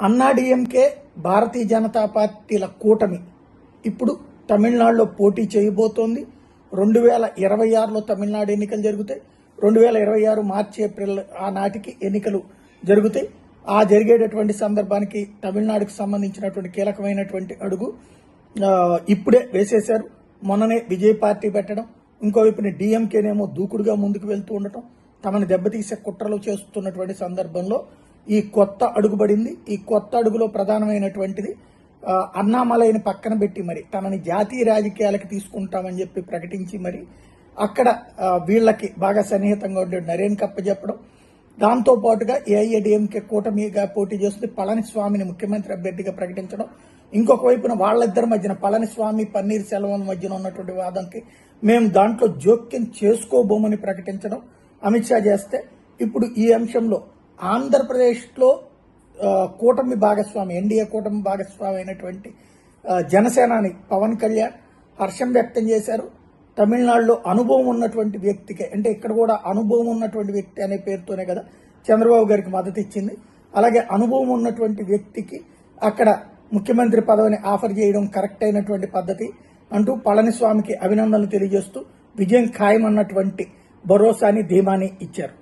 అన్నాడీఎంకే భారతీయ జనతా పార్టీల కూటమి ఇప్పుడు తమిళనాడులో పోటీ చేయబోతోంది. 2026లో తమిళనాడు ఎన్నికలు జరుగుతాయి. 2026 మార్చి ఏప్రిల్ ఆ నాటికి ఎన్నికలు జరుగుతాయి. ఆ జరిగేటటువంటి సందర్భానికి తమిళనాడుకు సంబంధించినటువంటి కీలకమైనటువంటి అడుగు ఇప్పుడే వేసేశారు. మొన్ననే విజయ్ పార్టీ పెట్టడం, ఇంకోవైపున డిఎంకేనేమో దూకుడుగా ముందుకు వెళ్తూ ఉండటం, తమను దెబ్బతీసే కుట్రలు చేస్తున్నటువంటి సందర్భంలో ఈ కొత్త అడుగు పడింది. ఈ కొత్త అడుగులో ప్రధానమైనటువంటిది అన్నామలైని పక్కన పెట్టి మరి తనని జాతీయ రాజకీయాలకు తీసుకుంటామని చెప్పి ప్రకటించి మరి అక్కడ వీళ్ళకి బాగా సన్నిహితంగా ఉండే నరేన్ కప్పచెప్పడం, దాంతో పాటుగా ఏఐఏడీఎంకే కూటమిగా పోటీ చేస్తుంది పళనిస్వామిని ముఖ్యమంత్రి అభ్యర్థిగా ప్రకటించడం, ఇంకొక వైపున వాళ్ళిద్దరి మధ్యన పళనిస్వామి పన్నీర్ సెల్వం మధ్యన ఉన్నటువంటి వాదంకి మేము దాంట్లో జోక్యం చేసుకోబోమని ప్రకటించడం అమిత్ షా చేస్తే, ఇప్పుడు ఈ అంశంలో ఆంధ్రప్రదేశ్లో కూటమి భాగస్వామి ఎన్డీఏ కూటమి భాగస్వామి అయినటువంటి జనసేనాని పవన్ కళ్యాణ్ హర్షం వ్యక్తం చేశారు. తమిళనాడులో అనుభవం ఉన్నటువంటి వ్యక్తికి, అంటే ఇక్కడ కూడా అనుభవం ఉన్నటువంటి వ్యక్తి అనే పేరుతోనే కదా చంద్రబాబు గారికి మద్దతు ఇచ్చింది. అలాగే అనుభవం ఉన్నటువంటి వ్యక్తికి అక్కడ ముఖ్యమంత్రి పదవిని ఆఫర్ చేయడం కరెక్ట్ అయినటువంటి పద్ధతి అంటూ పళనిస్వామికి అభినందనలు తెలియజేస్తూ విజయం ఖాయమన్నటువంటి భరోసాని ధీమాని ఇచ్చారు.